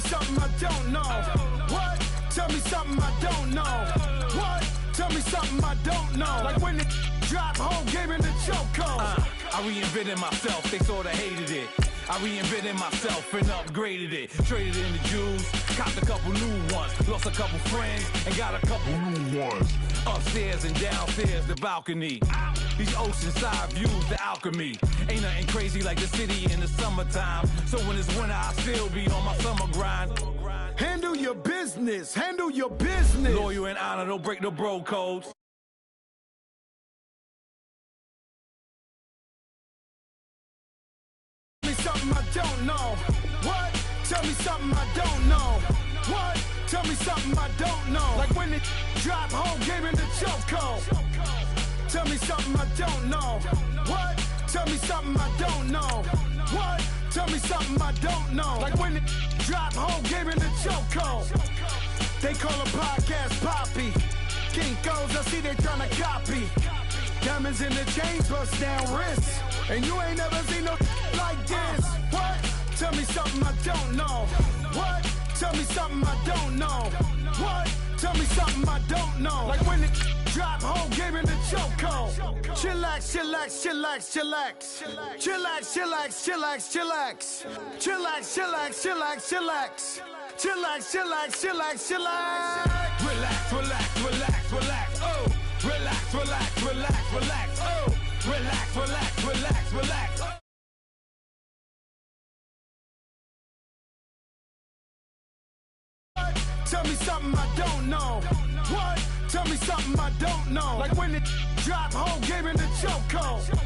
something I don't know. What? Tell me something I don't know. What? Tell me something I don't know. Like when it drop, whole game in the chokehold. I reinvented myself, they sorta hated it. I reinvented myself and upgraded it. Traded in the Jews, copped a couple new ones. Lost a couple friends and got a couple new ones. Upstairs and downstairs, the balcony. These oceanside views, the alchemy. Ain't nothing crazy like the city in the summertime. So when it's winter, I still be on my summer grind. Handle your business, handle your business. Loyal and honor, don't break the bro codes. Something I don't know. What? Tell me something I don't know. What? Tell me something I don't know. Like when it drop, whole game in the chokehold. Tell me something I don't know. What? Tell me something I don't know. What? Tell me something I don't know. Like when it drop, whole game in the chokehold. They call a podcast Poppy. Kinkos, I see they tryna copy. Diamonds in the chains, bust down wrists. And you ain't never seen no like this. What? Tell me something I don't know. What? Tell me something I don't know. What? Tell me something I don't know. Like when it drop, whole game in the chokehold. Chillax, chillax, chillax, chillax. Chillax, chillax, chillax, chillax. Chillax, chillax, chillax, chillax. Chillax, chillax, chillax, chillax. Relax, relax, relax, relax. Oh, relax, relax, relax, relax. Oh, relax, relax, relax, relax. Tell me something I don't know. What? Tell me something I don't know. Like when it drop, whole game in the chokehold.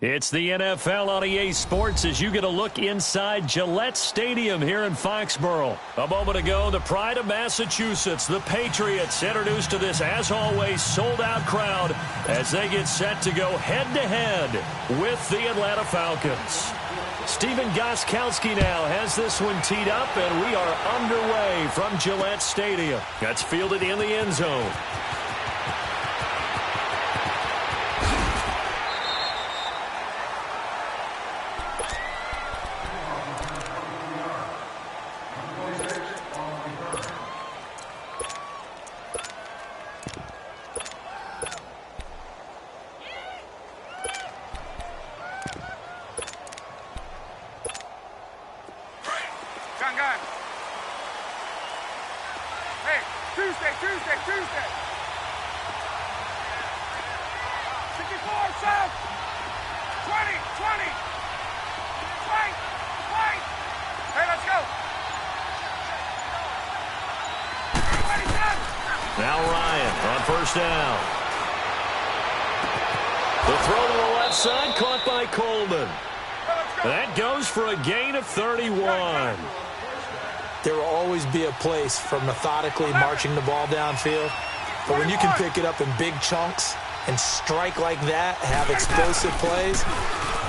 It's the NFL on EA Sports as you get a look inside Gillette Stadium here in Foxborough. A moment ago, the pride of Massachusetts, the Patriots, introduced to this, as always, sold-out crowd as they get set to go head-to-head with the Atlanta Falcons. Stephen Gostkowski now has this one teed up, and we are underway from Gillette Stadium. That's fielded in the end zone. Tuesday. 64, south. 20. Right. Hey, let's go. Now Ryan on first down. The throw to the left side, caught by Coleman. That goes for a gain of 31. There will always be a place for methodically marching the ball downfield. But when you can pick it up in big chunks and strike like that, have explosive plays,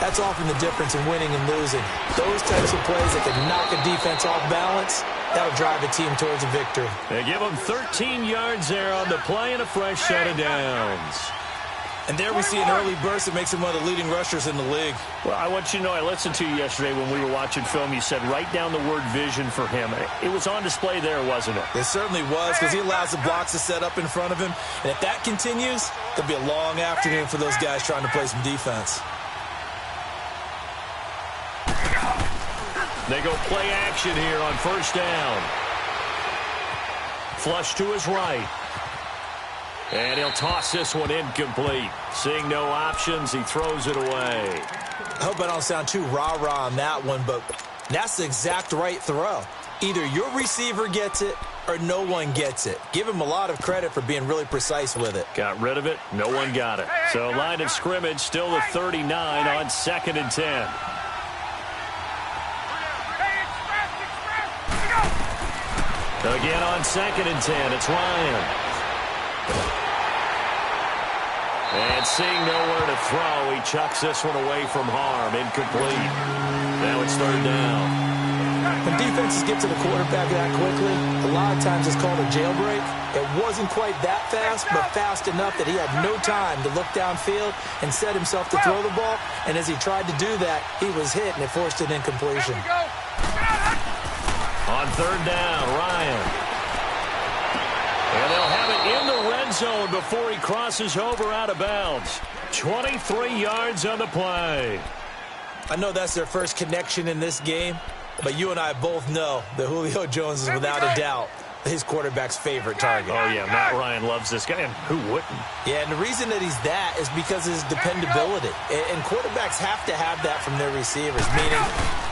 that's often the difference in winning and losing. Those types of plays that can knock a defense off balance, that'll drive a team towards a victory. They give them 13 yards there on the play and a fresh set of downs. And there we see an early burst that makes him one of the leading rushers in the league. Well, I want you to know, I listened to you yesterday when we were watching film. You said write down the word vision for him. It was on display there, wasn't it? It certainly was, because he allows the blocks to set up in front of him. And if that continues, there'll be a long afternoon for those guys trying to play some defense. They go play action here on first down. Flush to his right. And he'll toss this one incomplete. Seeing no options, he throws it away. I hope I don't sound too rah-rah on that one, but that's the exact right throw. Either your receiver gets it or no one gets it. Give him a lot of credit for being really precise with it. Got rid of it. No one got it. So line of scrimmage still the 39 on 2nd and 10. Again on 2nd and 10, it's Ryan. And seeing nowhere to throw, he chucks this one away from harm. Incomplete. Now it's 3rd down. When defenses get to the quarterback that quickly, a lot of times it's called a jailbreak. It wasn't quite that fast, but fast enough that he had no time to look downfield and set himself to throw the ball. And as he tried to do that, he was hit, and it forced an incompletion. On 3rd down, Ryan. And they'll have it in the red zone before he crosses over out of bounds. 23 yards on the play. I know that's their first connection in this game, but you and I both know that Julio Jones is without a doubt his quarterback's favorite target. Oh, yeah, Matt Ryan loves this guy, and who wouldn't? Yeah, and the reason that he's that is because of his dependability. And quarterbacks have to have that from their receivers, meaning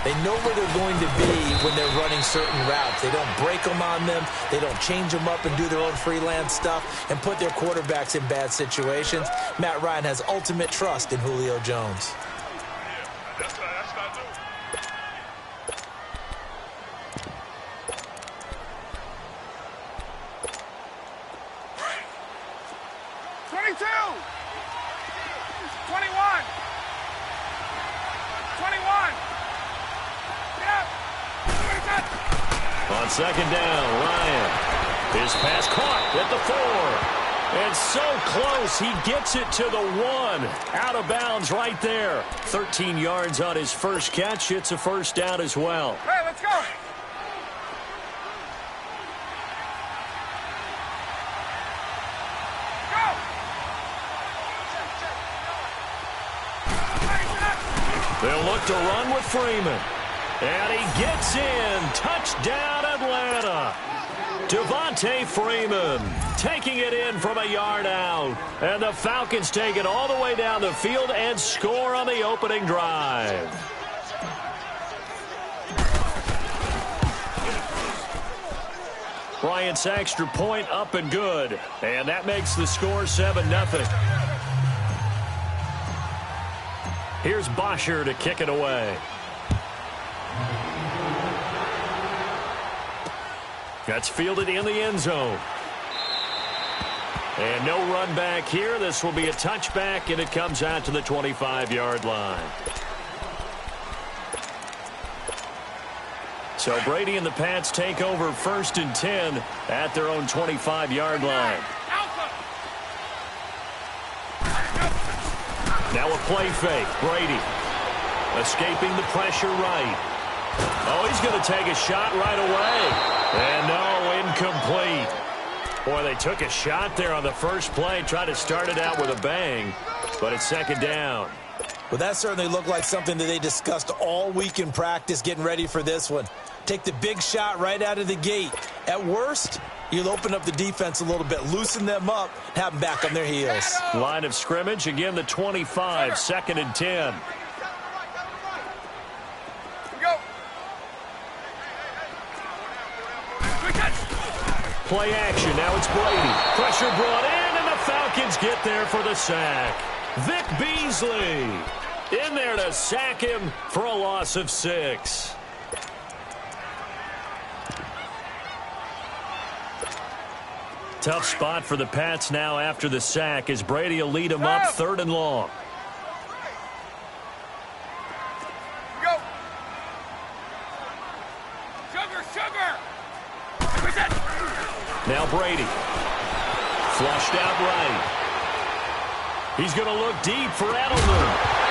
they know where they're going to be when they're running certain routes. They don't break them on them. They don't change them up and do their own freelance stuff and put their quarterbacks in bad situations. Matt Ryan has ultimate trust in Julio Jones. On 2nd down, Ryan. His pass caught at the 4. And so close, he gets it to the 1. Out of bounds right there. 13 yards on his first catch. It's a 1st down as well. Hey, let's go. They'll look to run with Freeman. And he gets in. Touchdown, Atlanta. Devontae Freeman taking it in from a yard out. And the Falcons take it all the way down the field and score on the opening drive. Bryant's extra point up and good. And that makes the score 7-0. Here's Bosher to kick it away. That's fielded in the end zone. And no run back here. This will be a touchback, and it comes out to the 25-yard line. So Brady and the Pats take over 1st and 10 at their own 25-yard line. Now a play fake. Brady escaping the pressure right. Oh, he's going to take a shot right away. And no, incomplete. Boy, they took a shot there on the first play, tried to start it out with a bang, but it's 2nd down. Well, that certainly looked like something that they discussed all week in practice getting ready for this one. Take the big shot right out of the gate. At worst, you'll open up the defense a little bit, loosen them up, have them back on their heels. Line of scrimmage, again the 25, 2nd and 10. Play action, now it's Brady. Pressure brought in, and the Falcons get there for the sack. Vic Beasley in there to sack him for a loss of 6. Tough spot for the Pats now after the sack as Brady will lead them up 3rd and long. Go. Sugar. Now Brady. Flushed out right. He's going to look deep for Edelman.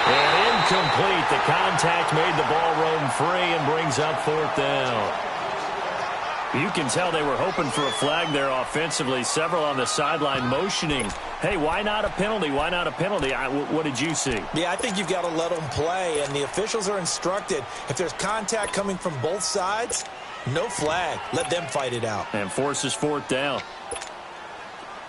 And incomplete. The contact made the ball roam free and brings up 4th down. You can tell they were hoping for a flag there offensively. Several on the sideline motioning. Hey, why not a penalty? Why not a penalty? What did you see? Yeah, I think you've got to let them play, and the officials are instructed. If there's contact coming from both sides, no flag. Let them fight it out. And forces 4th down.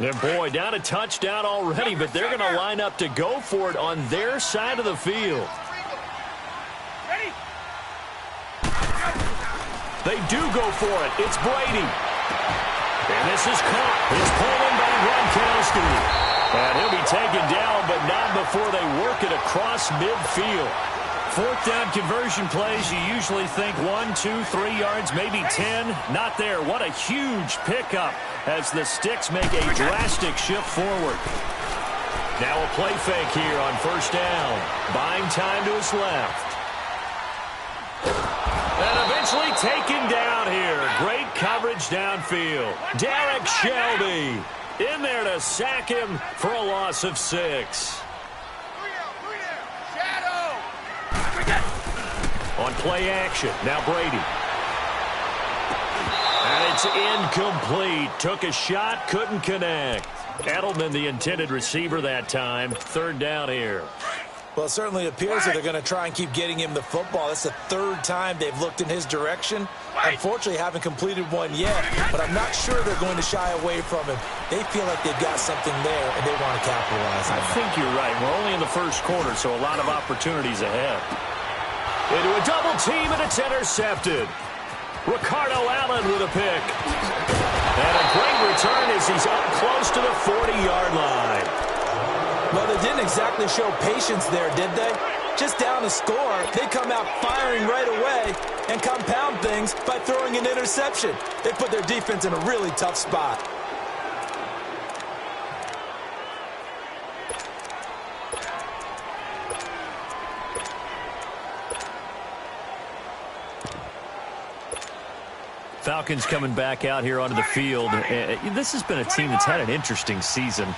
And boy, down a touchdown already, but they're going to line up to go for it on their side of the field. Ready? They do go for it. It's Brady. And this is caught. It's pulled in by Gronkowski. And he'll be taken down, but not before they work it across midfield. Fourth down conversion plays, you usually think 1, 2, 3 yards, maybe 10. Not there. What a huge pickup as the Sticks make a drastic shift forward. Now a play fake here on first down. Buying time to his left. And eventually taken down here. Great coverage downfield. Derek Shelby in there to sack him for a loss of 6. On play action, now Brady. And it's incomplete. Took a shot, couldn't connect. Edelman, the intended receiver that time. Third down here. Well, it certainly appears that they're going to try and keep getting him the football. That's the third time they've looked in his direction. Unfortunately, haven't completed one yet, but I'm not sure they're going to shy away from him. They feel like they've got something there, and they want to capitalize on it. I think you're right. We're only in the first quarter, so a lot of opportunities ahead. Into a double team, and it's intercepted. Ricardo Allen with a pick. And a great return as he's up close to the 40-yard line. Well, they didn't exactly show patience there, did they? Just down to score, they come out firing right away and compound things by throwing an interception. They put their defense in a really tough spot. Falcons coming back out here onto the field. This has been a team that's had an interesting season.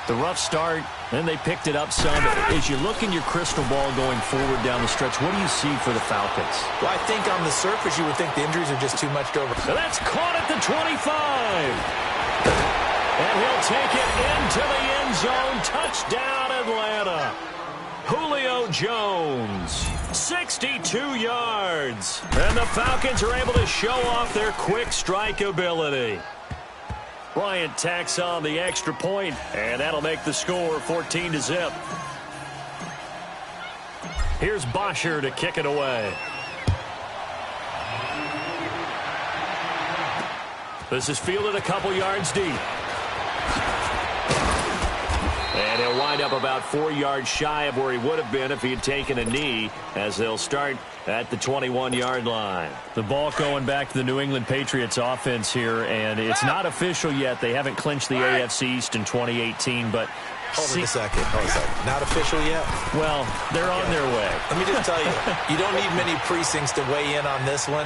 The rough start, then they picked it up some. As you look in your crystal ball going forward down the stretch, what do you see for the Falcons? Well, I think on the surface you would think the injuries are just too much to overcome. So that's caught at the 25. And he'll take it into the end zone. Touchdown, Atlanta. Julio Jones, 62 yards. And the Falcons are able to show off their quick strike ability. Bryant tacks on the extra point, and that'll make the score 14-0. Here's Bosher to kick it away. This is fielded a couple yards deep. And he'll wind up about 4 yards shy of where he would have been if he had taken a knee, as they'll start at the 21-yard line. The ball going back to the New England Patriots offense here, and it's not official yet. They haven't clinched the AFC East in 2018, but Hold a second. Not official yet? Well, they're on their way. Let me just tell you, you don't need many precincts to weigh in on this one.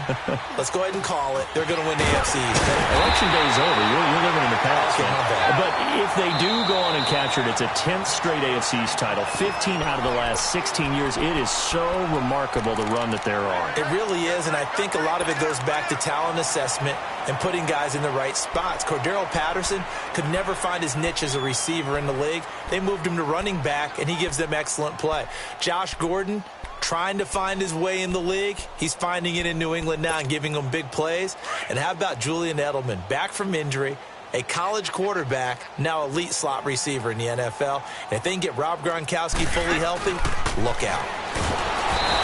Let's go ahead and call it. They're going to win the AFC East. Election day is over. You're living in the past. Okay, not bad. But if they do go on and capture it, it's a 10th straight AFC East title. 15 out of the last 16 years. It is so remarkable the run that they're on. It really is, and I think a lot of it goes back to talent assessment and putting guys in the right spots. Cordero Patterson could never find his niche as a receiver in the league. They moved him to running back, and he gives them excellent play. Josh Gordon trying to find his way in the league. He's finding it in New England now and giving them big plays. And how about Julian Edelman, back from injury, a college quarterback, now elite slot receiver in the NFL. And if they can get Rob Gronkowski fully healthy, look out.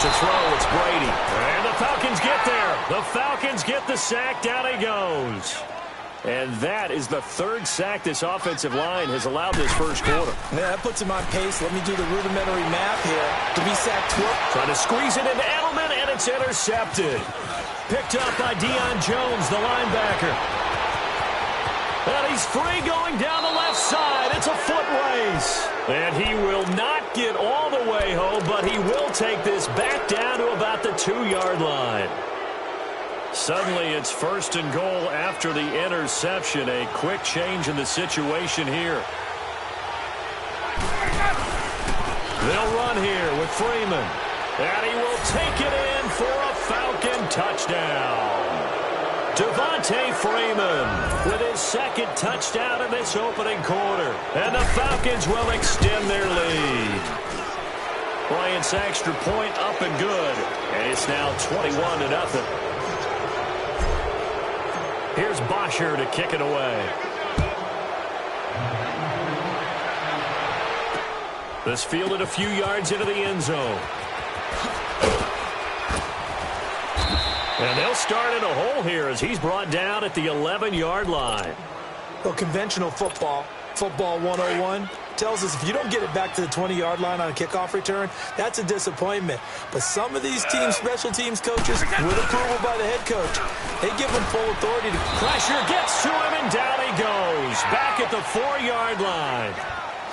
To throw, it's Brady. And the Falcons get there. The Falcons get the sack. Down he goes. And that is the third sack this offensive line has allowed this first quarter. Yeah, that puts him on pace. Let me do the rudimentary math here. To be sacked twice. Trying to squeeze it into Edelman, and it's intercepted. Picked up by Deion Jones, the linebacker. And he's free going down the left side. It's a foot race. And he will not get all the way home, but he will take this back down to about the 2-yard line. Suddenly it's first and goal after the interception. A quick change in the situation here. They'll run here with Freeman. And he will take it in for a Falcon touchdown. Devontae Freeman with his second touchdown in this opening quarter. And the Falcons will extend their lead. Bryant's extra point up and good. And it's now 21-0. Here's Bosher to kick it away. This fielded a few yards into the end zone. And they'll start in a hole here as he's brought down at the 11-yard line. Well, conventional football 101, tells us if you don't get it back to the 20-yard line on a kickoff return, that's a disappointment. But some of these teams, special teams coaches, with approval by the head coach, they give them full authority to... Pressure gets to him, and down he goes. Back at the 4-yard line.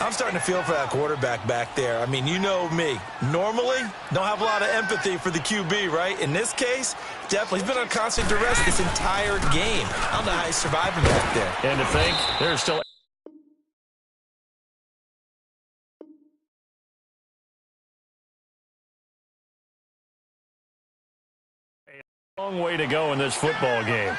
I'm starting to feel for that quarterback back there. I mean, you know me. Normally, don't have a lot of empathy for the QB, right? In this case, definitely. He's been on constant duress this entire game. I don't know how he's surviving back there. And to think, there's still... a long way to go in this football game.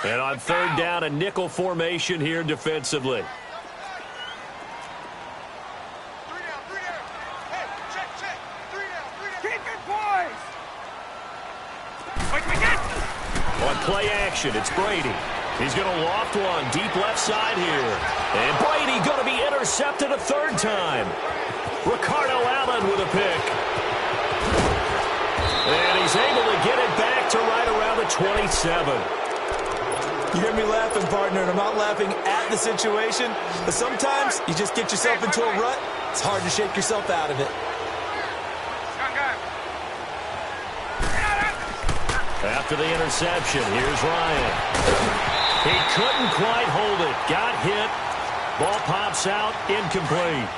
And on third down, a nickel formation here defensively. 3 down. Hey, check. 3 down. Keep it, boys! Wait. On play action, it's Brady. He's going to loft one deep left side here. And Brady going to be intercepted a third time. Ricardo Allen with a pick. And he's able to get it back to right around the 27. You hear me laughing, partner, and I'm not laughing at the situation, but sometimes you just get yourself into a rut. It's hard to shake yourself out of it. After the interception, here's Ryan. He couldn't quite hold it. Got hit. Ball pops out, incomplete.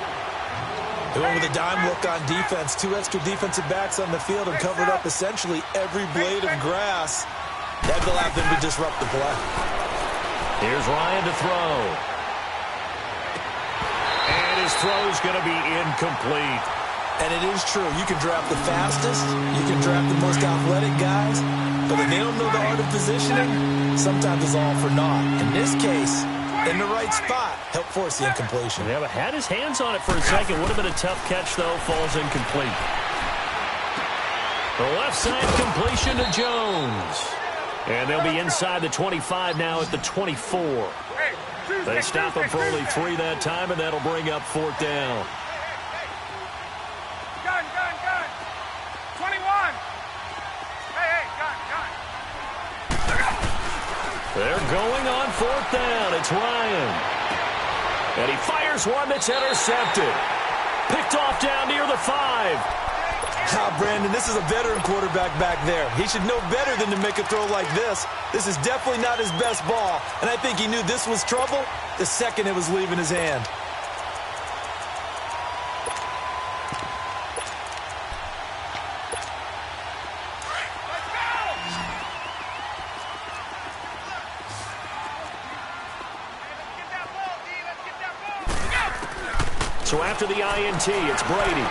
Doing with a dime look on defense. 2 extra defensive backs on the field and covered up essentially every blade of grass. That allowed them to disrupt the play. Here's Ryan to throw. And his throw's going to be incomplete. And it is true. You can draft the fastest. You can draft the most athletic guys. But if they don't know the art of positioning, sometimes it's all for naught. In this case, in the right spot, helped force the incompletion. Yeah, but had his hands on it for a second. Would have been a tough catch, though. Falls incomplete. The left side completion to Jones. And they'll be inside the 25 now at the 24. They stop him for only 3 that time, and that'll bring up 4th down. Gun. 21. Hey, gun. They're going on 4th down. It's Ryan. And he fires one that's intercepted. Picked off down near the 5. Brandon, this is a veteran quarterback back there. He should know better than to make a throw like this. This is definitely not his best ball, and I think he knew this was trouble the second it was leaving his hand. So after the INT, it's Brady.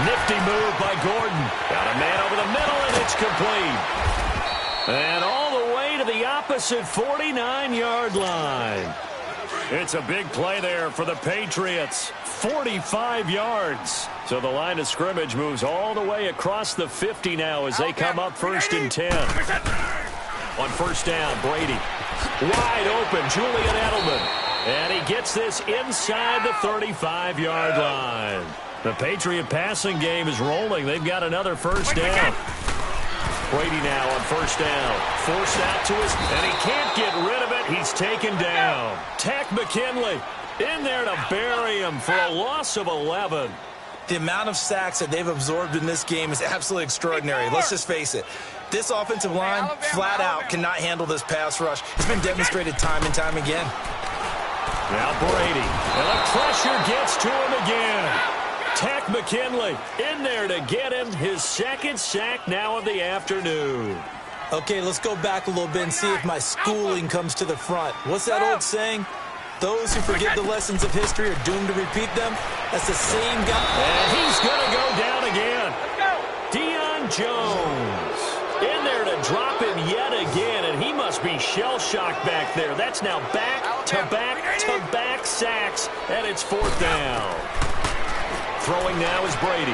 Nifty move by Gordon. Got a man over the middle, and it's complete. And all the way to the opposite 49-yard line. It's a big play there for the Patriots. 45 yards. So the line of scrimmage moves all the way across the 50 now as they come up 1st and 10. On 1st down, Brady. Wide open, Julian Edelman. And he gets this inside the 35-yard line. The Patriot passing game is rolling. They've got another 1st down. Brady now on 1st down. Forced out to his, and he can't get rid of it. He's taken down. Tack McKinley in there to bury him for a loss of 11. The amount of sacks that they've absorbed in this game is absolutely extraordinary. Let's just face it. This offensive line, flat out, cannot handle this pass rush. It's been demonstrated time and time again. Now Brady, and the pressure gets to him again. Tack McKinley in there to get him his 2nd sack now of the afternoon. Okay, let's go back a little bit and see if my schooling comes to the front. What's that old saying? Those who forget the lessons of history are doomed to repeat them. That's the same guy. And he's going to go down again. Deion Jones in there to drop him yet again, and he must be shell-shocked back there. That's now back-to-back-to-back sacks, and it's 4th down. Throwing now is Brady.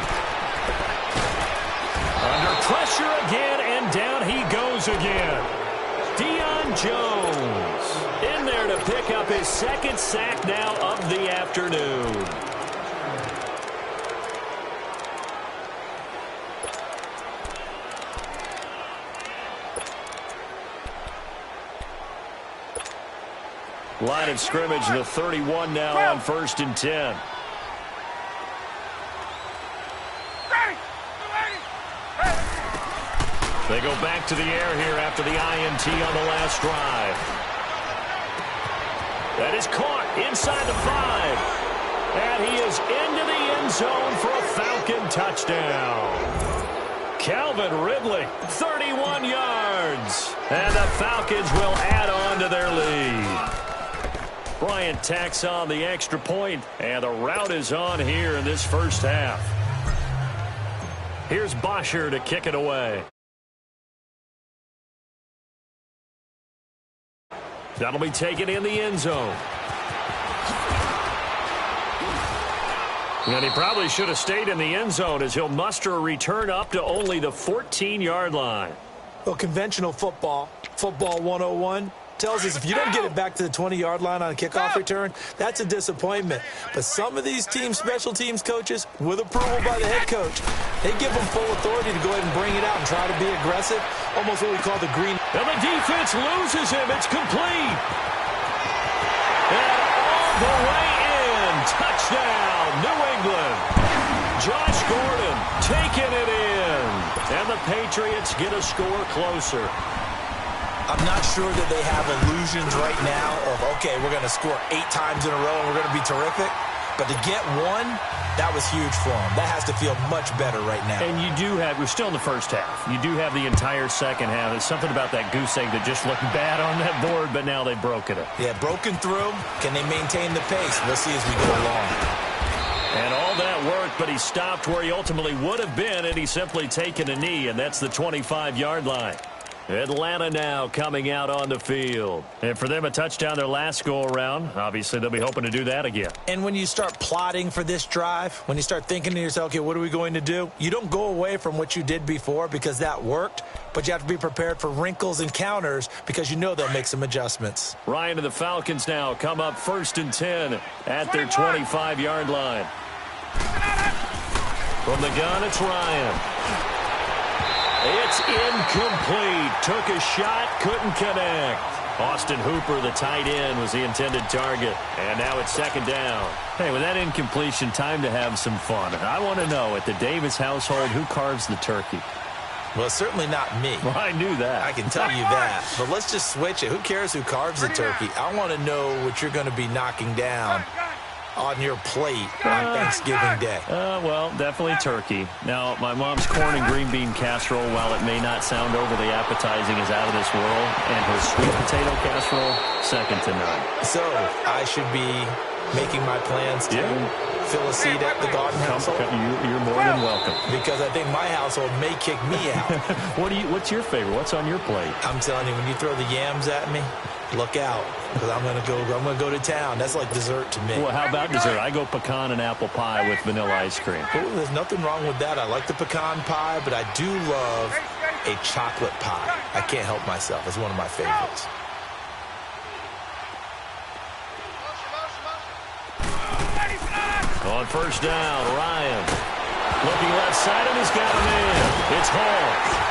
Under pressure again, and down he goes again. Jones in there to pick up his second sack now of the afternoon. Line of scrimmage, the 31 now on 1st and 10. They go back to the air here after the INT on the last drive. That is caught inside the 5. And he is into the end zone for a Falcon touchdown. Calvin Ridley, 31 yards. And the Falcons will add on to their lead. Bryant tacks on the extra point, and the route is on here in this first half. Here's Bosher to kick it away. That'll be taken in the end zone. And he probably should have stayed in the end zone as he'll muster a return up to only the 14-yard line. Well, conventional football 101, tells us if you don't get it back to the 20-yard line on a kickoff return, that's a disappointment. But some of these special teams coaches, with approval by the head coach, they give them full authority to go ahead and bring it out and try to be aggressive, almost what we call the green. And the defense loses him. It's complete. And all the way in. Touchdown, New England. Josh Gordon taking it in. And the Patriots get a score closer. I'm not sure that they have illusions right now of, okay, we're going to score 8 times in a row and we're going to be terrific. But to get one, that was huge for them. That has to feel much better right now. And you do have, we're still in the first half. You do have the entire second half. There's something about that goose egg that just looked bad on that board, but now they've broken it. Yeah, broken through. Can they maintain the pace? We'll see as we go along. And all that worked, but he stopped where he ultimately would have been, and he's simply taken a knee, and that's the 25-yard line. Atlanta now coming out on the field. And for them, a touchdown their last go-around. Obviously, they'll be hoping to do that again. And when you start plotting for this drive, when you start thinking to yourself, okay, what are we going to do? You don't go away from what you did before because that worked, but you have to be prepared for wrinkles and counters because you know they'll make some adjustments. Ryan and the Falcons now come up 1st and 10 at their 25-yard line. From the gun, it's Ryan. It's incomplete. Took a shot, couldn't connect. Austin Hooper, the tight end, was the intended target. And now it's 2nd down. Hey, with that incompletion, time to have some fun. I want to know, at the Davis household, who carves the turkey? Well, certainly not me. Well, I knew that. I can tell you that. But let's just switch it. Who cares who carves the turkey? I want to know what you're going to be knocking down on your plate on Thanksgiving Day. Well, definitely turkey. Now, my mom's corn and green bean casserole, while it may not sound overly appetizing, is out of this world. And her sweet potato casserole, second to none. So, I should be making my plans to fill a seat at the Garden household? You're more than welcome. Because I think my household may kick me out. What's your favorite? What's on your plate? I'm telling you, when you throw the yams at me, look out, because I'm gonna go to town. That's like dessert to me. Well, how about dessert? I go pecan and apple pie with vanilla ice cream. Oh, there's nothing wrong with that. I like the pecan pie, but I do love a chocolate pie. I can't help myself. It's one of my favorites. On 1st down, Ryan. Looking left side, and he's got him in. It's Hall.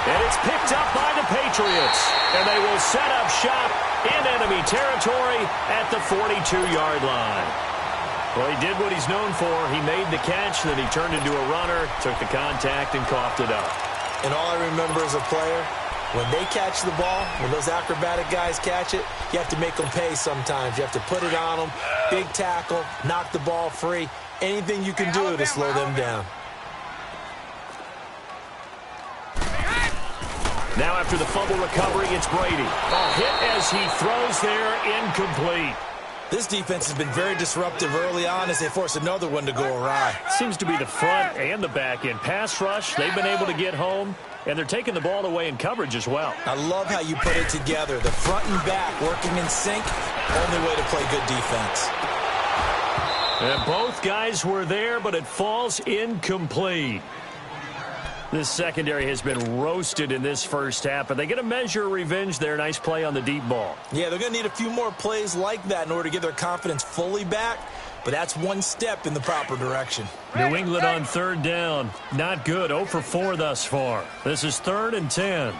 And it's picked up by the Patriots. And they will set up shop in enemy territory at the 42-yard line. Well, he did what he's known for. He made the catch, then he turned into a runner, took the contact, and coughed it up. And all I remember as a player, when they catch the ball, when those acrobatic guys catch it, you have to make them pay sometimes. You have to put it on them, big tackle, knock the ball free. Anything you can do to slow them down. Now after the fumble recovery, it's Brady. A hit as he throws there, incomplete. This defense has been very disruptive early on as they force another one to go awry. Seems to be the front and the back end. Pass rush, they've been able to get home, and they're taking the ball away in coverage as well. I love how you put it together. The front and back working in sync, only way to play good defense. And both guys were there, but it falls incomplete. This secondary has been roasted in this first half, but they get a measure of revenge there. Nice play on the deep ball. Yeah, they're going to need a few more plays like that in order to get their confidence fully back, but that's one step in the proper direction. New England on third down. Not good. 0 for 4 thus far. This is 3rd and 10.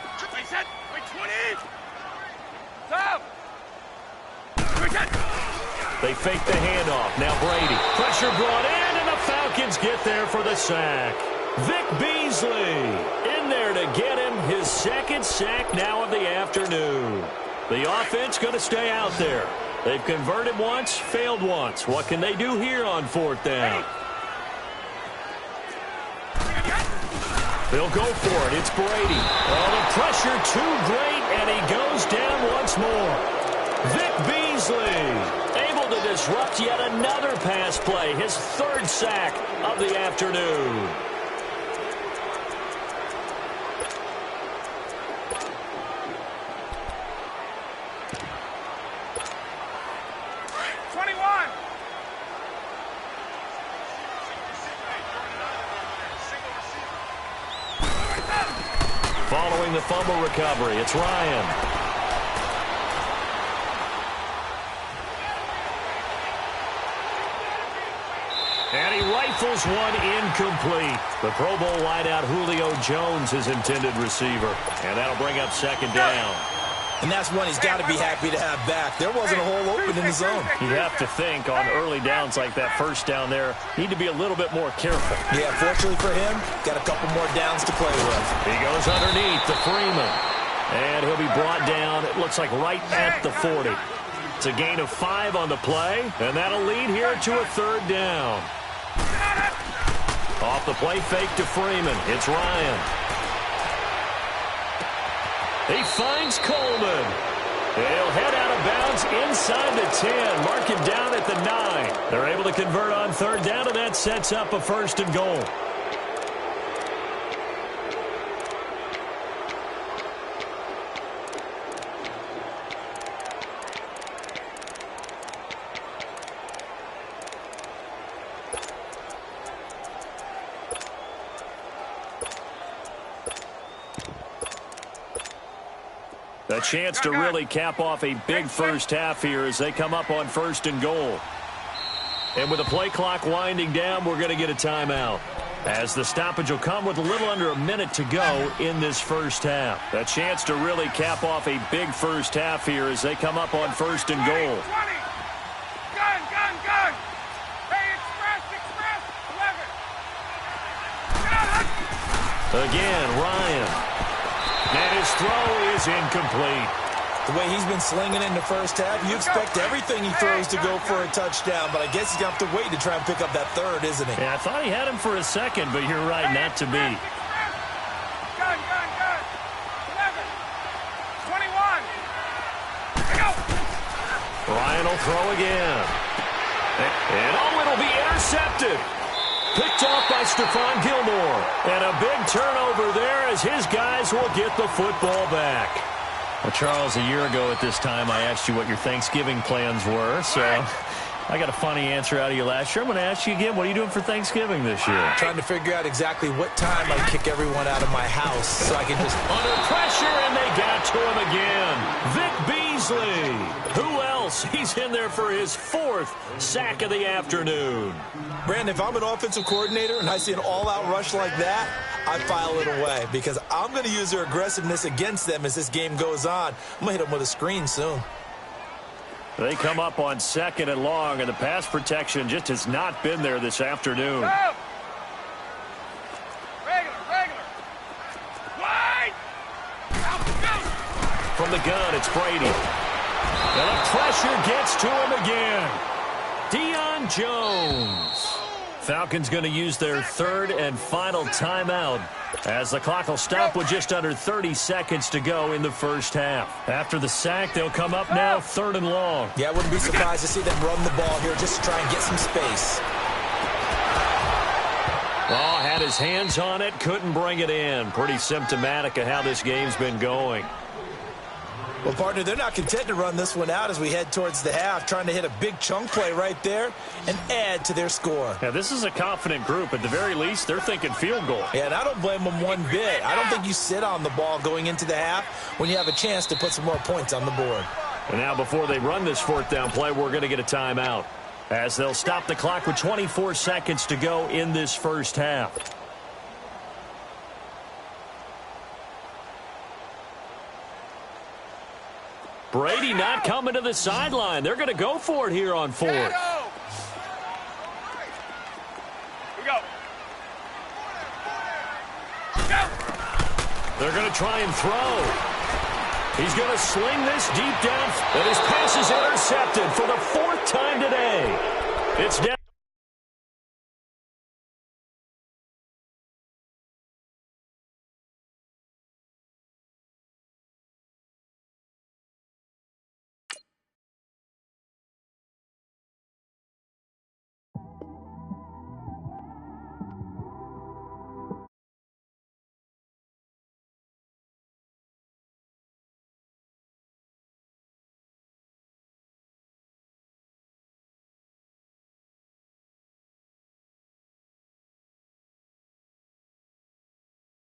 They fake the handoff. Now Brady. Pressure brought in, and the Falcons get there for the sack. Vic Beasley in there to get him his 2nd sack now of the afternoon. The offense going to stay out there. They've converted once, failed once. What can they do here on 4th down? They'll go for it. It's Brady. Oh, the pressure too great, and he goes down once more. Vic Beasley able to disrupt yet another pass play. His 3rd sack of the afternoon. Following the fumble recovery, it's Ryan. And he rifles one incomplete. The Pro Bowl wideout Julio Jones, his intended receiver. And that'll bring up 2nd down. And that's one he's got to be happy to have back. There wasn't a hole open in the zone. You'd have to think on early downs like that, 1st down there, need to be a little bit more careful. Yeah, fortunately for him, got a couple more downs to play with. He goes underneath to Freeman. And he'll be brought down, it looks like right at the 40. It's a gain of 5 on the play, and that'll lead here to a 3rd down. Off the play fake to Freeman. It's Ryan. He finds Coleman. He'll head out of bounds inside the 10. Mark him down at the 9. They're able to convert on 3rd down, and that sets up a 1st and goal. A chance to really cap off a big first half here as they come up on 1st and goal. And with the play clock winding down, we're going to get a timeout, as the stoppage will come with a little under a minute to go in this first half. A chance to really cap off a big first half here as they come up on 1st and goal. Gun. Hey, express. 11. Again, Ryan. And his throw is incomplete. The way he's been slinging in the first half, you expect everything he throws to go for a touchdown, but I guess he's going to have to wait to try and pick up that 3rd, isn't he? Yeah, I thought he had him for a second, but you're right, not to be. Gun. 11. 21. Go. Ryan will throw again. And it'll be intercepted. Picked off by Stephon Gilmore. And a big turnover there as his guys will get the football back. Well, Charles, a year ago at this time, I asked you what your Thanksgiving plans were. So I got a funny answer out of you last year. I'm going to ask you again, what are you doing for Thanksgiving this year? Trying to figure out exactly what time I kick everyone out of my house so I can just... Under pressure, and they got to him again. Vic Beasley. Who else? He's in there for his 4th sack of the afternoon. Brandon, if I'm an offensive coordinator and I see an all-out rush like that, I file it away because I'm going to use their aggressiveness against them as this game goes on. I'm going to hit them with a screen soon. They come up on 2nd and long, and the pass protection just has not been there this afternoon. Go. Regular. Wide. From the gun, it's Brady. And the pressure gets to him again. Deion Jones. Falcons going to use their 3rd and final timeout as the clock will stop with just under 30 seconds to go in the first half. After the sack, they'll come up now 3rd and long. Yeah, I wouldn't be surprised to see them run the ball here just to try and get some space. Oh, had his hands on it, couldn't bring it in. Pretty symptomatic of how this game's been going. Well, partner, they're not content to run this one out as we head towards the half, trying to hit a big chunk play right there and add to their score. Yeah, this is a confident group. At the very least, they're thinking field goal. Yeah, and I don't blame them one bit. I don't think you sit on the ball going into the half when you have a chance to put some more points on the board. And now before they run this fourth down play, we're going to get a timeout, as they'll stop the clock with 24 seconds to go in this first half. Brady not coming to the sideline. They're going to go for it here on fourth. Here we go. They're going to try and throw. He's going to sling this deep down, and his pass is intercepted for the fourth time today. It's down.